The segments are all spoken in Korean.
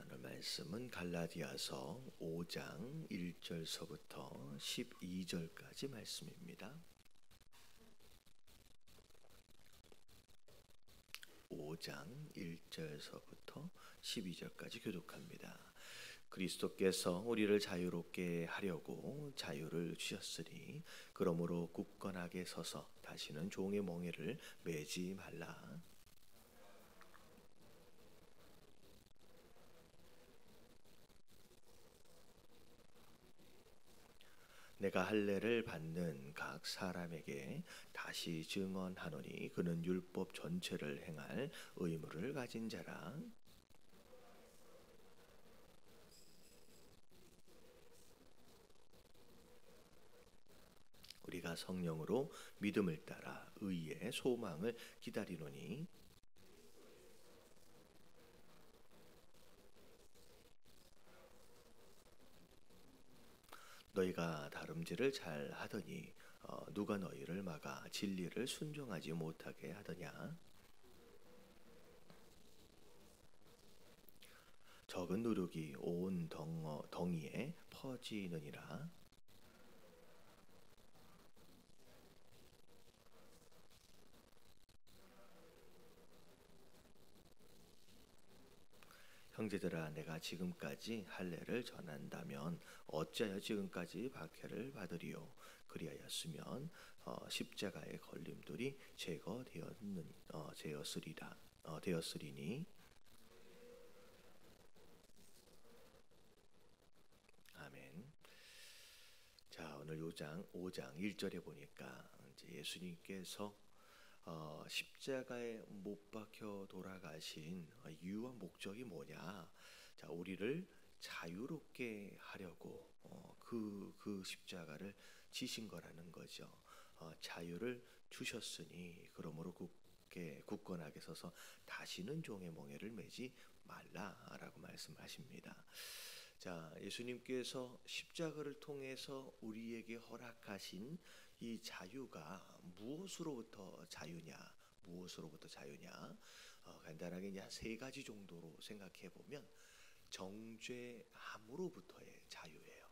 오늘 말씀은 갈라디아서 5장 1절서부터 12절까지 말씀입니다. 5장 1절서부터 12절까지 교독합니다. 그리스도께서 우리를 자유롭게 하려고 자유를 주셨으니 그러므로 굳건하게 서서 다시는 종의 멍에를 매지 말라. 내가 할례를 받는 각 사람에게 다시 증언하노니 그는 율법 전체를 행할 의무를 가진 자라. 우리가 성령으로 믿음을 따라 의의 소망을 기다리노니 너희가 다름질을 잘 하더니 누가 너희를 막아 진리를 순종하지 못하게 하더냐? 적은 누룩이 온 덩이에 퍼지느니라. 형제들아, 내가 지금까지 할례를 전한다면 어찌하여 지금까지 박해를 받으리요? 그리하였으면 십자가의 걸림돌이 되었으리니. 아멘. 자, 오늘 5장 1절에 보니까 이제 예수님께서 십자가에 못 박혀 돌아가신 이유와 목적이 뭐냐? 자, 우리를 자유롭게 하려고 그 십자가를 지신 거라는 거죠. 자유를 주셨으니 그러므로 굳건하게 서서 다시는 종의 멍에를 매지 말라라고 말씀하십니다. 자, 예수님께서 십자가를 통해서 우리에게 허락하신 이 자유가 무엇으로부터 자유냐? 간단하게 이제 세 가지 정도로 생각해 보면 정죄함으로부터의 자유예요.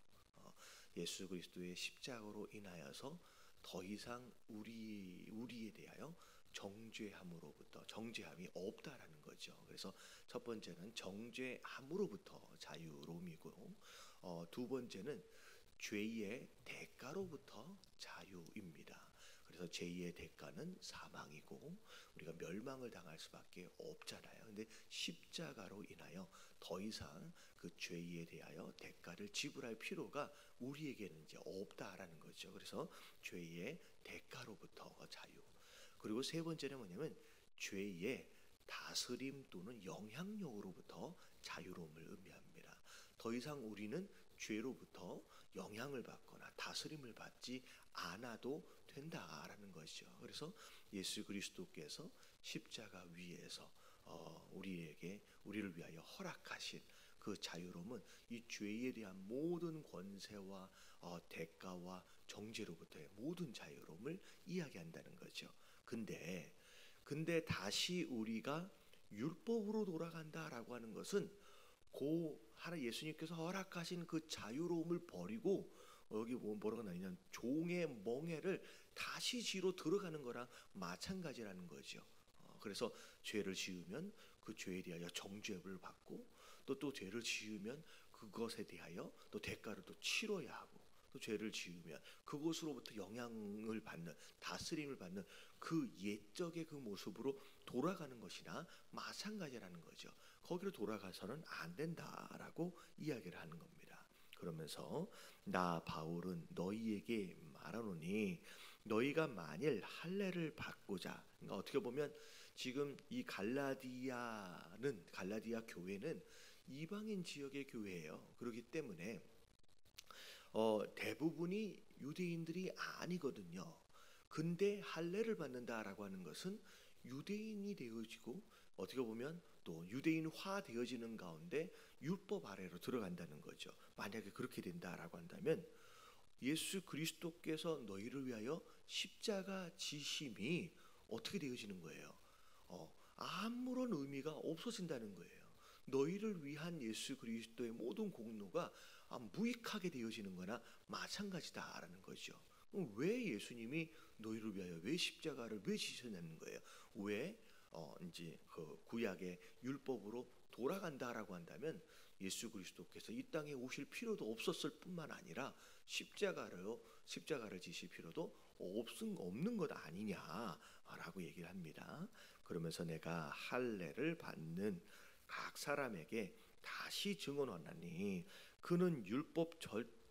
예수 그리스도의 십자가로 인하여서 더 이상 우리에 대하여 정죄함이 없다라는 거죠. 그래서 첫 번째는 정죄함으로부터 자유로움이고, 두 번째는 죄의 대가로부터 자유입니다. 그래서 죄의 대가는 사망이고 우리가 멸망을 당할 수밖에 없잖아요. 근데 십자가로 인하여 더 이상 그 죄에 대하여 대가를 지불할 필요가 우리에게는 이제 없다라는 거죠. 그래서 죄의 대가로부터 자유. 그리고 세 번째는 뭐냐면 죄의 다스림 또는 영향력으로부터 자유로움을 의미합니다. 더 이상 우리는 죄로부터 영향을 받거나 다스림을 받지 않아도 된다라는 것이죠. 그래서 예수 그리스도께서 십자가 위에서 우리를 위하여 허락하신 그 자유로움은 이 죄에 대한 모든 권세와 대가와 정죄로부터의 모든 자유로움을 이야기한다는 거죠. 근데 다시 우리가 율법으로 돌아간다라고 하는 것은 예수님께서 허락하신 그 자유로움을 버리고 여기 뭐라고 나오냐면 종의 멍에를 다시 지로 들어가는 거랑 마찬가지라는 거죠. 그래서 죄를 지으면 그 죄에 대하여 정죄를 받고 또 죄를 지으면 그것에 대하여 또 대가를 또 치러야 하고 또 죄를 지으면 그것으로부터 영향을 받는 다스림을 받는 그 옛적의 그 모습으로 돌아가는 것이나 마찬가지라는 거죠. 거기로 돌아가서는 안 된다라고 이야기를 하는 겁니다. 그러면서 나 바울은 너희에게 말하노니 너희가 만일 할례를 받고자, 그러니까 어떻게 보면 지금 이 갈라디아 교회는 이방인 지역의 교회예요. 그렇기 때문에 대부분이 유대인들이 아니거든요. 근데 할례를 받는다라고 하는 것은 유대인이 되어지고 어떻게 보면 또 유대인화 되어지는 가운데 율법 아래로 들어간다는 거죠. 만약에 그렇게 된다라고 한다면 예수 그리스도께서 너희를 위하여 십자가 지심이 어떻게 되어지는 거예요? 아무런 의미가 없어진다는 거예요. 너희를 위한 예수 그리스도의 모든 공로가 무익하게 되어지는 거나 마찬가지다라는 거죠. 왜 예수님이 너희를 위하여 왜 십자가를 왜 지셨냐는 거예요. 왜 이제 그 구약의 율법으로 돌아간다라고 한다면 예수 그리스도께서 이 땅에 오실 필요도 없었을 뿐만 아니라 십자가를 지실 필요도 없는 것 아니냐라고 얘기를 합니다. 그러면서 내가 할례를 받는 각 사람에게 다시 증언하나니 그는 율법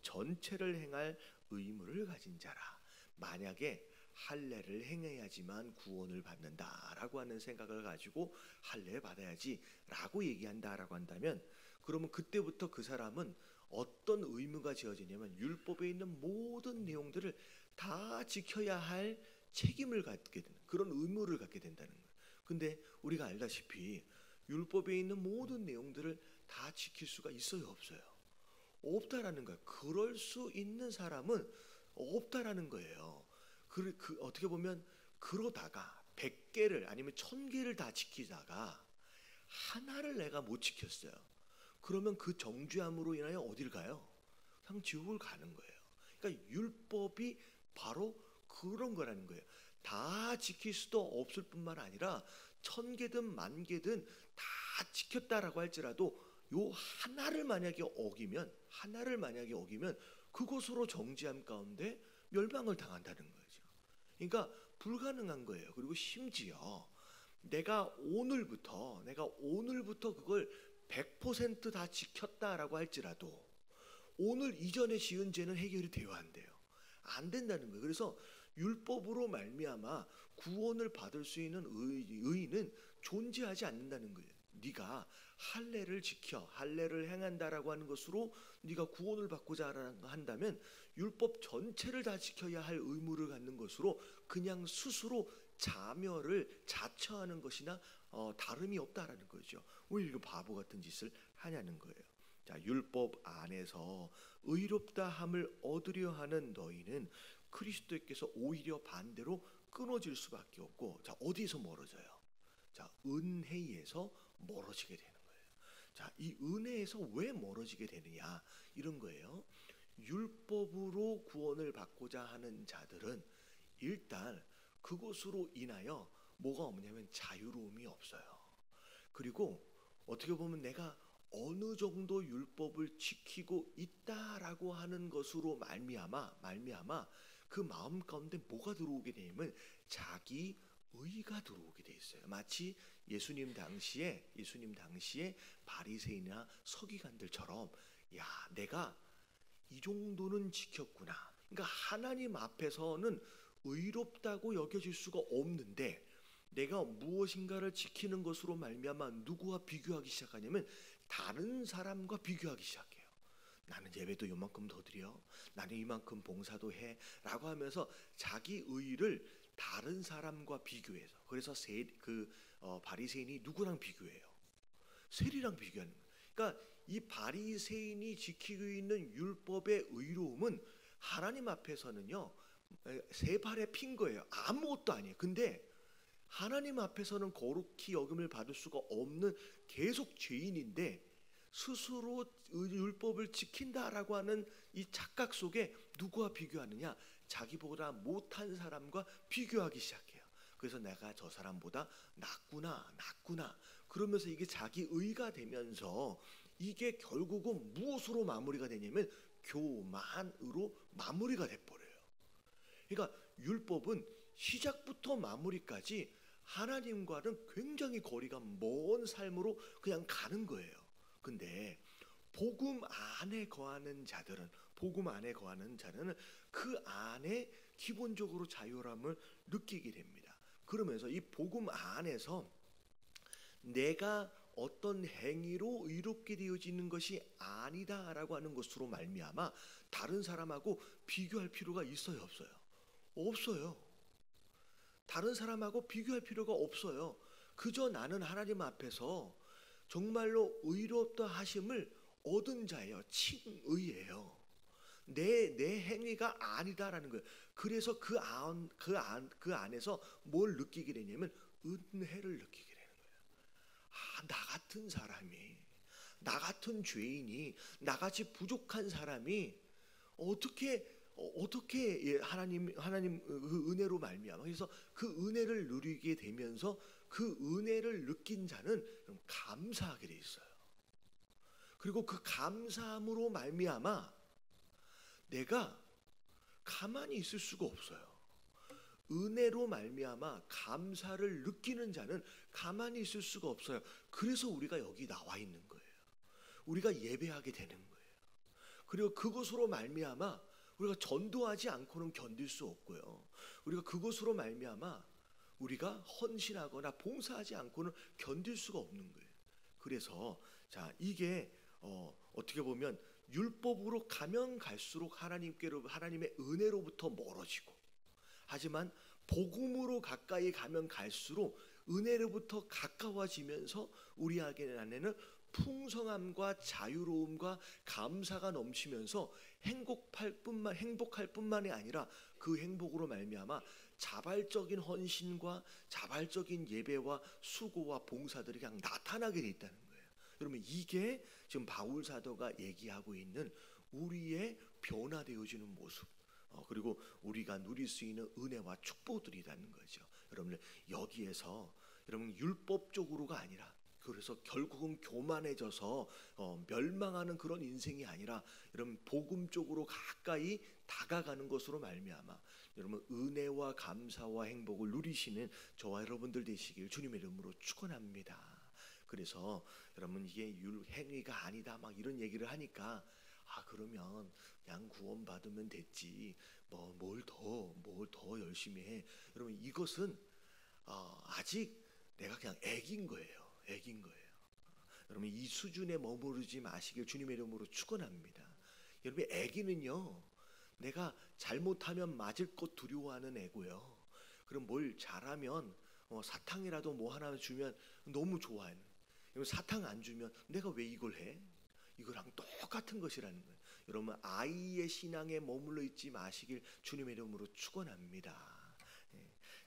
전체를 행할 의무를 가진 자라. 만약에 할례를 행해야지만 구원을 받는다라고 하는 생각을 가지고 할례 받아야지라고 얘기한다라고 한다면, 그러면 그때부터 그 사람은 어떤 의무가 지어지냐면 율법에 있는 모든 내용들을 다 지켜야 할 책임을 갖게 되는 그런 의무를 갖게 된다는 거예요. 근데 우리가 알다시피 율법에 있는 모든 내용들을 다 지킬 수가 있어요, 없어요? 없다라는 거예요. 그럴 수 있는 사람은 없다라는 거예요. 어떻게 보면 그러다가 100개를 아니면 1000개를 다 지키다가 하나를 내가 못 지켰어요. 그러면 그 정죄함으로 인하여 어딜 가요? 그냥 지옥을 가는 거예요. 그러니까 율법이 바로 그런 거라는 거예요. 다 지킬 수도 없을 뿐만 아니라 1000개든 10,000개든 다 지켰다라고 할지라도 요 하나를 만약에 어기면 그것으로 정죄함 가운데 멸망을 당한다는 거죠. 그러니까 불가능한 거예요. 그리고 심지어 내가 오늘부터 그걸 100% 다 지켰다라고 할지라도 오늘 이전에 지은 죄는 해결이 되어야 한대요. 안 된다는 거예요. 그래서 율법으로 말미암아 구원을 받을 수 있는 의인은 존재하지 않는다는 거예요. 네가 할례를 지켜 할례를 행한다라고 하는 것으로 네가 구원을 받고자 한다면 율법 전체를 다 지켜야 할 의무를 갖는 것으로 그냥 스스로 자처하는 것이나 다름이 없다라는 거죠. 왜 이렇게 바보 같은 짓을 하냐는 거예요. 자, 율법 안에서 의롭다 함을 얻으려 하는 너희는 그리스도께서 오히려 반대로 끊어질 수밖에 없고, 자, 어디서 멀어져요? 자, 은혜에서 멀어지게 되는 거예요. 자, 이 은혜에서 왜 멀어지게 되느냐 이런 거예요. 율법으로 구원을 받고자 하는 자들은 일단 그것으로 인하여 뭐가 없냐면 자유로움이 없어요. 그리고 어떻게 보면 내가 어느 정도 율법을 지키고 있다라고 하는 것으로 말미암아 그 마음 가운데 뭐가 들어오게 되냐면 자기 의가 들어오게 돼 있어요. 마치 예수님 당시에 바리새인이나 서기관들처럼, 야, 내가 이 정도는 지켰구나. 그러니까 하나님 앞에서는 의롭다고 여겨질 수가 없는데 내가 무엇인가를 지키는 것으로 말미암아 누구와 비교하기 시작하냐면 다른 사람과 비교하기 시작해요. 나는 예배도 요만큼 더 드려, 나는 이만큼 봉사도 해 라고 하면서 자기 의를 다른 사람과 비교해서, 그래서 바리새인이 누구랑 비교해요? 세리랑 비교하는 거예요. 그러니까 이 바리새인이 지키고 있는 율법의 의로움은 하나님 앞에서는요 세 발에 핀 거예요. 아무것도 아니에요. 근데 하나님 앞에서는 거룩히 여김을 받을 수가 없는 계속 죄인인데 스스로 율법을 지킨다라고 하는 이 착각 속에 누구와 비교하느냐? 자기보다 못한 사람과 비교하기 시작해요. 그래서 내가 저 사람보다 낫구나 그러면서 이게 자기 의가 되면서 이게 결국은 무엇으로 마무리가 되냐면 교만으로 마무리가 돼버려요. 그러니까 율법은 시작부터 마무리까지 하나님과는 굉장히 거리가 먼 삶으로 그냥 가는 거예요. 근데 복음 안에 거하는 자들은 그 안에 기본적으로 자유함을 느끼게 됩니다. 그러면서 이 복음 안에서 내가 어떤 행위로 의롭게 되어지는 것이 아니다라고 하는 것으로 말미암아 다른 사람하고 비교할 필요가 있어요, 없어요? 없어요. 다른 사람하고 비교할 필요가 없어요. 그저 나는 하나님 앞에서 정말로 의롭다 하심을 얻은 자예요. 칭의예요. 내 행위가 아니다라는 거예요. 그래서 그 안에서 뭘 느끼게 되냐면 은혜를 느끼게 되는 거예요. 나 같은 사람이, 나 같은 죄인이, 나같이 부족한 사람이 어떻게 하나님 그 은혜로 말미암아, 그래서 그 은혜를 누리게 되면서 그 은혜를 느낀 자는 감사하게 돼 있어요. 그리고 그 감사함으로 말미암아 내가 가만히 있을 수가 없어요. 은혜로 말미암아 감사를 느끼는 자는 가만히 있을 수가 없어요. 그래서 우리가 여기 나와 있는 거예요. 우리가 예배하게 되는 거예요. 그리고 그것으로 말미암아 우리가 전도하지 않고는 견딜 수 없고요. 우리가 그것으로 말미암아 우리가 헌신하거나 봉사하지 않고는 견딜 수가 없는 거예요. 그래서 자, 이게 어떻게 보면 율법으로 가면 갈수록 하나님의 은혜로부터 멀어지고, 하지만 복음으로 가까이 가면 갈수록 은혜로부터 가까워지면서 우리 안에는 풍성함과 자유로움과 감사가 넘치면서 행복할 뿐만이 아니라 그 행복으로 말미암아 자발적인 헌신과 자발적인 예배와 수고와 봉사들이 그냥 나타나게 돼 있다는 거예요. 여러분, 이게 지금 바울 사도가 얘기하고 있는 우리의 변화되어지는 모습, 그리고 우리가 누릴 수 있는 은혜와 축복들이라는 거죠. 여러분, 여기에서 여러분 율법적으로가 아니라, 그래서 결국은 교만해져서 멸망하는 그런 인생이 아니라 여러분 복음 쪽으로 가까이 다가가는 것으로 말미암아 여러분 은혜와 감사와 행복을 누리시는 저와 여러분들 되시길 주님의 이름으로 축원합니다. 그래서 여러분, 이게 행위가 아니다 막 이런 얘기를 하니까 그러면 그냥 구원받으면 됐지, 뭘 더 열심히 해. 여러분, 이것은 아직 내가 그냥 애긴 거예요. 여러분, 이 수준에 머무르지 마시길 주님의 이름으로 축원합니다. 여러분, 애기는요, 내가 잘못하면 맞을 것 두려워하는 애고요. 그럼 뭘 잘하면 사탕이라도 뭐 하나 주면 너무 좋아해. 사탕 안 주면 내가 왜 이걸 해? 이거랑 똑같은 것이라는 거예요. 여러분, 아이의 신앙에 머물러 있지 마시길 주님의 이름으로 축원합니다.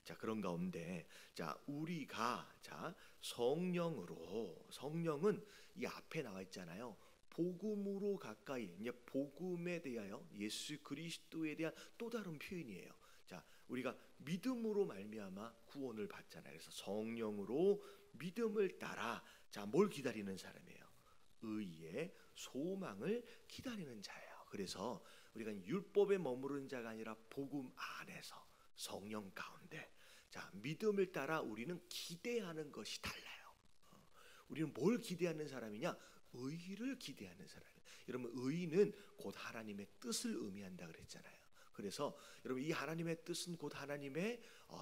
자, 그런 가운데 우리가 성령은 이 앞에 나와 있잖아요. 복음으로 가까이, 이제 복음에 대하여 예수 그리스도에 대한 또 다른 표현이에요. 자, 우리가 믿음으로 말미암아 구원을 받잖아요. 그래서 성령으로 믿음을 따라 뭘 기다리는 사람이에요? 의의 소망을 기다리는 자예요. 그래서 우리가 율법에 머무르는 자가 아니라 복음 안에서 성령 가운데 믿음을 따라 우리는 기대하는 것이 달라요. 우리는 뭘 기대하는 사람이냐? 의를 기대하는 사람이에요. 여러분, 의는 곧 하나님의 뜻을 의미한다 그랬잖아요. 그래서 여러분, 이 하나님의 뜻은 곧 하나님의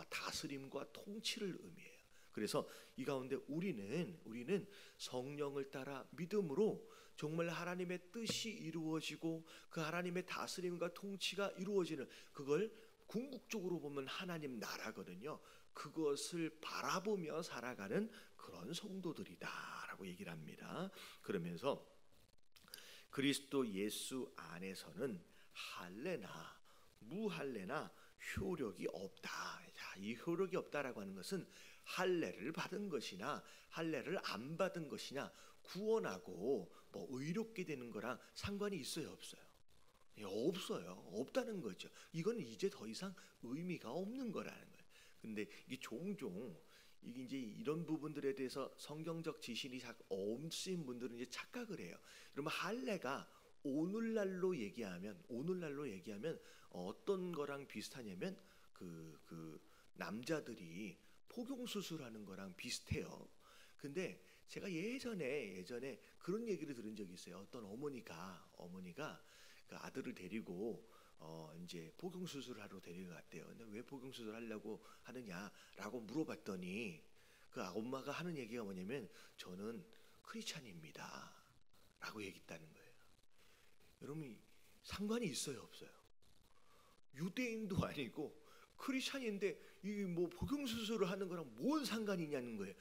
다스림과 통치를 의미해요. 그래서 이 가운데 우리는 성령을 따라 믿음으로 정말 하나님의 뜻이 이루어지고 그 하나님의 다스림과 통치가 이루어지는, 그걸 궁극적으로 보면 하나님 나라거든요. 그것을 바라보며 살아가는 그런 성도들이다라고 얘기를 합니다. 그러면서 그리스도 예수 안에서는 할례나 무할례나 효력이 없다. 이 효력이 없다라고 하는 것은 할례를 받은 것이나 할례를 안 받은 것이냐, 구원하고 의롭게 되는 거랑 상관이 있어요, 없어요? 없어요. 없다는 거죠. 이건 이제 더 이상 의미가 없는 거라는 거예요. 근데 이게 종종 이제 이런 부분들에 대해서 성경적 지식이 없으신 분들은 이제 착각을 해요. 그러면 할례가 오늘날로 얘기하면 어떤 거랑 비슷하냐면 그 남자들이 포경 수술하는 거랑 비슷해요. 근데 제가 예전에 그런 얘기를 들은 적이 있어요. 어떤 어머니가 그 아들을 데리고 이제 포경 수술을 하러 데려갔대요. 근데 왜 포경 수술 하려고 하느냐라고 물어봤더니 그 엄마가 하는 얘기가 뭐냐면, 저는 크리스찬입니다라고 얘기했다는 거예요. 여러분, 상관이 있어요, 없어요? 유대인도 아니고 크리스찬인데 이 포경 수술을 하는 거랑 뭔 상관이 있냐는 거예요.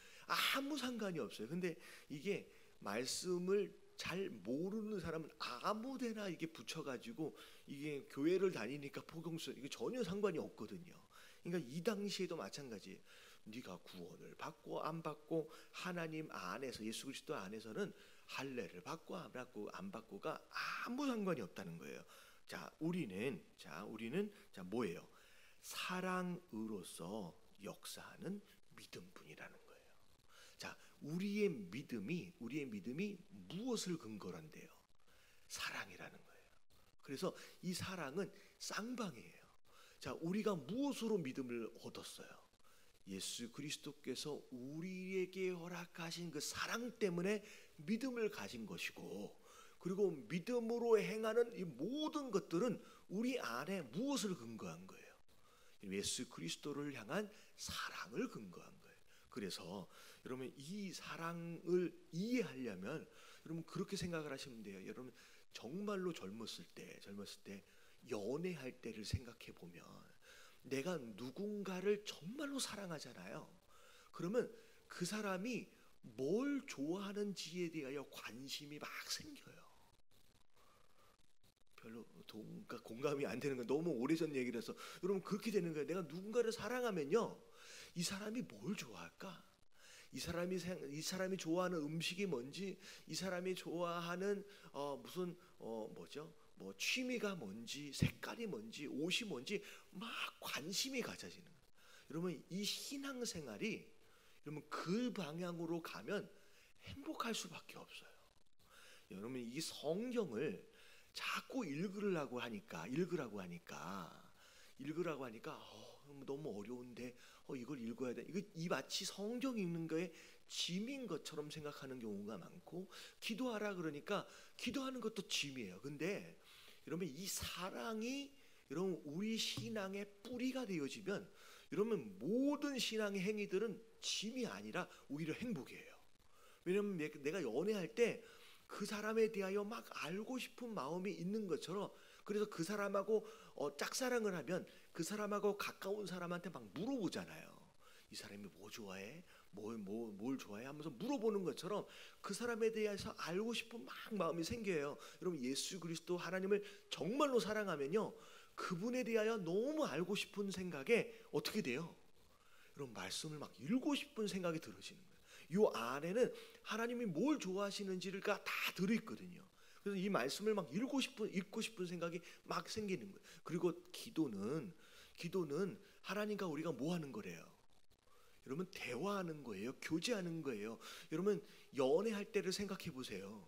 아무 상관이 없어요. 근데 이게 말씀을 잘 모르는 사람은 아무데나 이게 붙여가지고 이게 교회를 다니니까 포경 수술, 이게 전혀 상관이 없거든요. 그러니까 이 당시에도 마찬가지예요. 네가 구원을 받고 안 받고 하나님 안에서 예수 그리스도 안에서는 할례를 받고 안 받고가 아무 상관이 없다는 거예요. 우리는 뭐예요? 사랑으로서 역사하는 믿음뿐이라는 거예요. 우리의 믿음이 무엇을 근거로 한대요? 사랑이라는 거예요. 그래서 이 사랑은 쌍방이에요. 우리가 무엇으로 믿음을 얻었어요? 예수 그리스도께서 우리에게 허락하신 그 사랑 때문에 믿음을 가진 것이고, 그리고 믿음으로 행하는 이 모든 것들은 우리 안에 무엇을 근거한 거예요? 예수 그리스도를 향한 사랑을 근거한 거예요. 그래서 여러분 이 사랑을 이해하려면 여러분 그렇게 생각을 하시면 돼요. 여러분 정말로 젊었을 때 연애할 때를 생각해 보면 내가 누군가를 정말로 사랑하잖아요. 그러면 그 사람이 뭘 좋아하는지에 대하여 관심이 막 생겨요. 별로 공감이 안 되는 거, 너무 오래전 얘기를 해서 여러분 그렇게 되는 거예요. 내가 누군가를 사랑하면요, 이 사람이 뭘 좋아할까? 이 사람이 좋아하는 음식이 뭔지, 이 사람이 좋아하는 무슨 뭐 취미가 뭔지, 색깔이 뭔지, 옷이 뭔지 막 관심이 가져지는 거예요. 여러분 이 신앙생활이 여러분 그 방향으로 가면 행복할 수밖에 없어요. 여러분 이 성경을 자꾸 읽으라고 하니까 너무 어려운데 이걸 읽어야 돼. 이 마치 성경 읽는 거에 짐인 것처럼 생각하는 경우가 많고, 기도하라 그러니까 기도하는 것도 짐이에요. 근데 여러분 이 사랑이 여러분 우리 신앙의 뿌리가 되어지면 여러분 모든 신앙의 행위들은 짐이 아니라 오히려 행복이에요. 왜냐하면 내가 연애할 때 그 사람에 대하여 막 알고 싶은 마음이 있는 것처럼, 그래서 그 사람하고 짝사랑을 하면 그 사람하고 가까운 사람한테 막 물어보잖아요. 이 사람이 뭐 좋아해? 뭘 좋아해? 하면서 물어보는 것처럼 그 사람에 대해서 알고 싶은 막 마음이 생겨요. 여러분 예수 그리스도 하나님을 정말로 사랑하면요, 그분에 대하여 너무 알고 싶은 생각에 어떻게 돼요? 여러분 말씀을 막 읽고 싶은 생각이 들어지는 거예요. 이 안에는 하나님이 뭘 좋아하시는지가 다 들어있거든요. 그래서 이 말씀을 막 읽고 싶은 생각이 막 생기는 거예요. 그리고 기도는 하나님과 우리가 뭐 하는 거래요? 여러분 대화하는 거예요. 교제하는 거예요. 여러분 연애할 때를 생각해 보세요.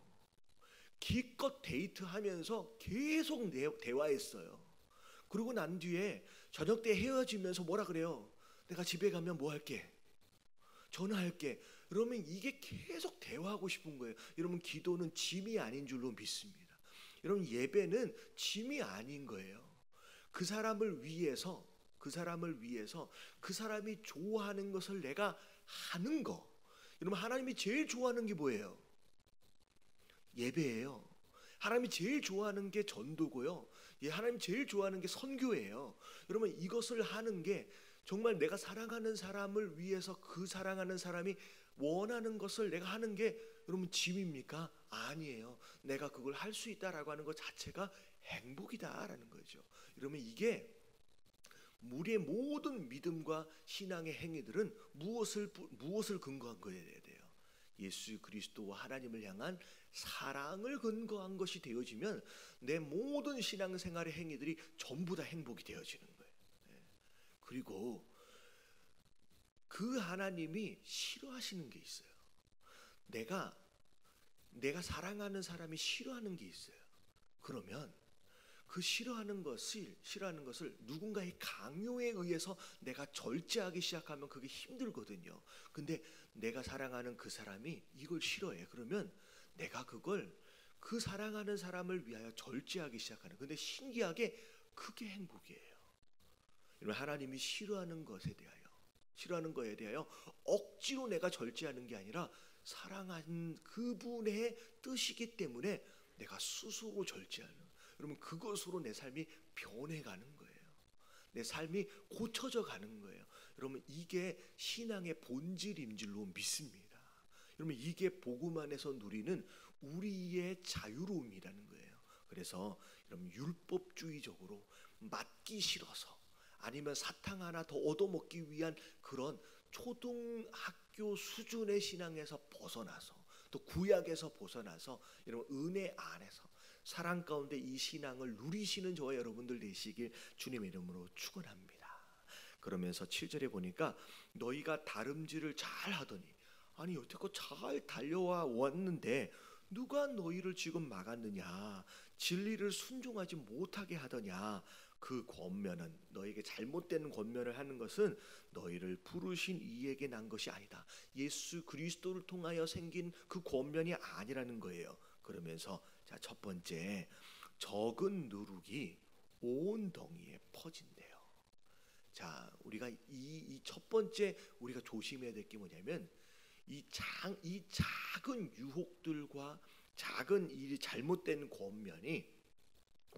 기껏 데이트하면서 계속 대화했어요. 그러고 난 뒤에 저녁 때 헤어지면서 뭐라 그래요? 내가 집에 가면 뭐 할게? 전화할게. 그러면 이게 계속 대화하고 싶은 거예요. 여러분 기도는 짐이 아닌 줄로 믿습니다. 여러분 예배는 짐이 아닌 거예요. 그 사람을 위해서 그 사람이 좋아하는 것을 내가 하는 거. 여러분 하나님이 제일 좋아하는 게 뭐예요? 예배예요. 하나님이 제일 좋아하는 게 전도고요. 하나님 제일 좋아하는 게 선교예요. 여러분 이것을 하는 게 정말 내가 사랑하는 사람을 위해서 그 사랑하는 사람이 원하는 것을 내가 하는 게 여러분 짐입니까? 아니에요. 내가 그걸 할 수 있다라고 하는 것 자체가 행복이다라는 거죠. 여러분 이게 우리의 모든 믿음과 신앙의 행위들은 무엇을 근거한 거여야 돼요? 예수 그리스도와 하나님을 향한 사랑을 근거한 것이 되어지면 내 모든 신앙생활의 행위들이 전부 다 행복이 되어지는 거예요. 그리고 그 하나님이 싫어하시는 게 있어요. 내가 사랑하는 사람이 싫어하는 게 있어요. 그러면 그 싫어하는 것을 누군가의 강요에 의해서 내가 절제하기 시작하면 그게 힘들거든요. 근데 내가 사랑하는 그 사람이 이걸 싫어해. 그러면 내가 그 사랑하는 사람을 위하여 절제하기 시작하는. 근데 신기하게 그게 행복이에요. 여러분 하나님이 싫어하는 거에 대하여 억지로 내가 절제하는 게 아니라 사랑하는 그분의 뜻이기 때문에 내가 스스로 절제하는. 여러분 그것으로 내 삶이 변해가는 거예요. 내 삶이 고쳐져 가는 거예요. 여러분 이게 신앙의 본질인 줄로 믿습니다. 여러분 이게 복음 안에서 누리는 우리의 자유로움이라는 거예요. 그래서 여러분 율법주의적으로 맞기 싫어서 아니면 사탕 하나 더 얻어먹기 위한 그런 초등학교 수준의 신앙에서 벗어나서 또 구약에서 벗어나서 여러분 은혜 안에서 사랑 가운데 이 신앙을 누리시는 저와 여러분들 되시길 주님의 이름으로 축원합니다. 그러면서 7절에 보니까 너희가 다름질을 잘 하더니, 아니 여태껏 잘 달려와 왔는데 누가 너희를 지금 막았느냐, 진리를 순종하지 못하게 하더냐. 그 권면은, 너에게 잘못된 권면을 하는 것은 너희를 부르신 이에게 난 것이 아니다. 예수 그리스도를 통하여 생긴 그 권면이 아니라는 거예요. 그러면서 자, 첫 번째, 적은 누룩이 온 덩이에 퍼진대요. 자, 우리가 이 첫 번째 우리가 조심해야 될 게 뭐냐면 이 작은 유혹들과 작은 이 잘못된 권면이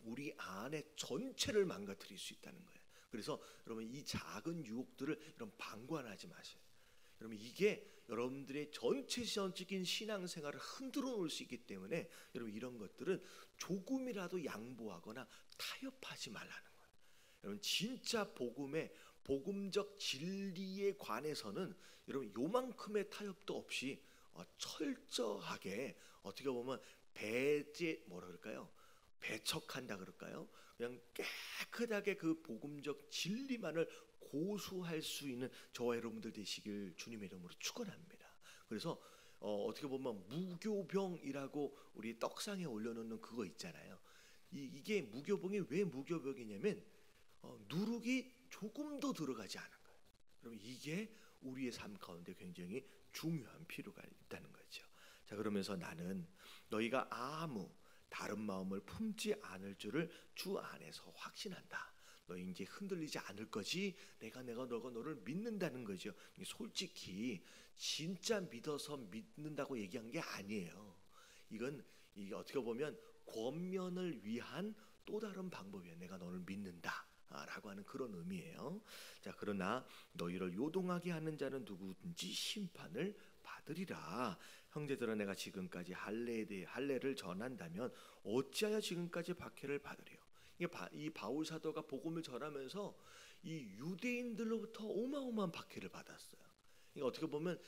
우리 안에 전체를 망가뜨릴 수 있다는 거예요. 그래서 여러분 이 작은 유혹들을 여러분 방관하지 마세요. 여러분 이게 여러분들의 전체적인 신앙생활을 흔들어 놓을 수 있기 때문에 여러분 이런 것들은 조금이라도 양보하거나 타협하지 말라는 거예요. 여러분 진짜 복음의 복음적 진리에 관해서는 여러분 요만큼의 타협도 없이 철저하게 어떻게 보면 뭐라 그럴까요? 배척한다 그럴까요? 그냥 깨끗하게 그 복음적 진리만을 고수할 수 있는 저와 여러분들 되시길 주님의 이름으로 축원합니다. 그래서 어떻게 보면 무교병이라고 우리 떡상에 올려놓는 그거 있잖아요. 이게 무교병이 왜 무교병이냐면 누룩이 조금 더 들어가지 않은 거예요. 그럼 이게 우리의 삶 가운데 굉장히 중요한 필요가 있다는 거죠. 자, 그러면서 나는 너희가 아무 다른 마음을 품지 않을 줄을 주 안에서 확신한다. 너희 이제 흔들리지 않을 거지. 내가 너를 믿는다는 거죠. 솔직히 진짜 믿어서 믿는다고 얘기한 게 아니에요. 이건 이게 어떻게 보면 권면을 위한 또 다른 방법이에요. 내가 너를 믿는다 라고 하는 그런 의미예요. 자, 그러나 너희를 요동하게 하는 자는 누구든지 심판을 받으리라. 형제들아, 내가 지금까지 할례를 전한다면 어찌하여 지금까지 박해를 받으리요? 이 바울 사도가 복음을 전하면서 이 유대인들로부터 어마어마한 박해를 받았어요. 어떻게 보면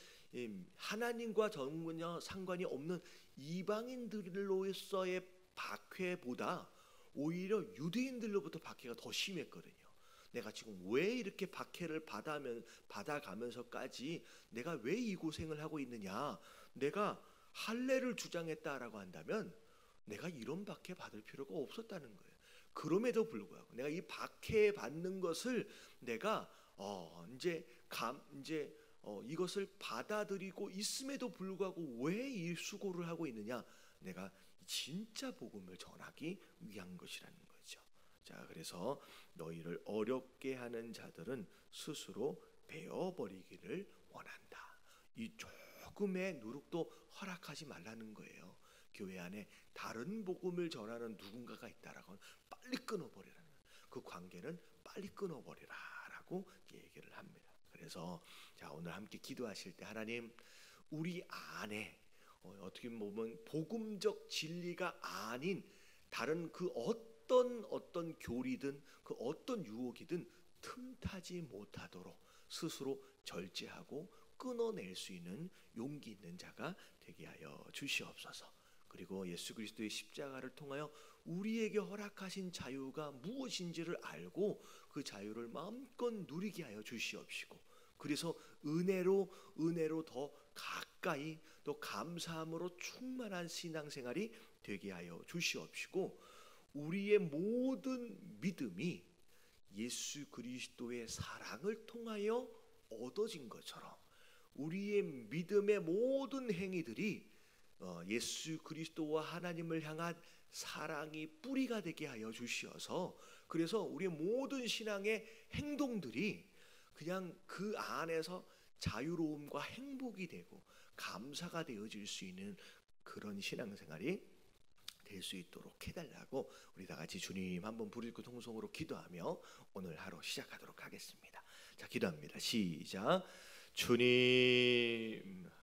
하나님과 전혀 상관이 없는 이방인들로서의 박해보다 오히려 유대인들로부터 박해가 더 심했거든요. 내가 지금 왜 이렇게 박해를 받아가면서까지 내가 왜 이 고생을 하고 있느냐. 내가 할례를 주장했다라고 한다면 내가 이런 박해 받을 필요가 없었다는 거예요. 그럼에도 불구하고 내가 이 박해 받는 것을 내가 이제 이것을 받아들이고 있음에도 불구하고 왜 이 수고를 하고 있느냐. 내가 진짜 복음을 전하기 위한 것이라는 거죠. 자, 그래서 너희를 어렵게 하는 자들은 스스로 베어버리기를 원한다. 이 조금의 누룩도 허락하지 말라는 거예요. 교회 안에 다른 복음을 전하는 누군가가 있다라고 하면 빨리 끊어버리라는 거예요. 그 관계는 빨리 끊어버리라라고 얘기를 합니다. 그래서 자, 오늘 함께 기도하실 때 하나님, 우리 안에 어떻게 보면 복음적 진리가 아닌 다른 그 어떤 교리든 그 어떤 유혹이든 틈타지 못하도록 스스로 절제하고 끊어낼 수 있는 용기 있는 자가 되게 하여 주시옵소서. 그리고 예수 그리스도의 십자가를 통하여 우리에게 허락하신 자유가 무엇인지를 알고 그 자유를 마음껏 누리게 하여 주시옵시고, 그래서 은혜로 더 가까이 또 감사함으로 충만한 신앙생활이 되게 하여 주시옵시고, 우리의 모든 믿음이 예수 그리스도의 사랑을 통하여 얻어진 것처럼 우리의 믿음의 모든 행위들이 예수 그리스도와 하나님을 향한 사랑이 뿌리가 되게 하여 주시어서, 그래서 우리의 모든 신앙의 행동들이 그냥 그 안에서 자유로움과 행복이 되고 감사가 되어질 수 있는 그런 신앙생활이 될 수 있도록 해달라고 우리 다 같이 주님 한번 부르짖고 통성으로 기도하며 오늘 하루 시작하도록 하겠습니다. 자, 기도합니다. 시작. 주님,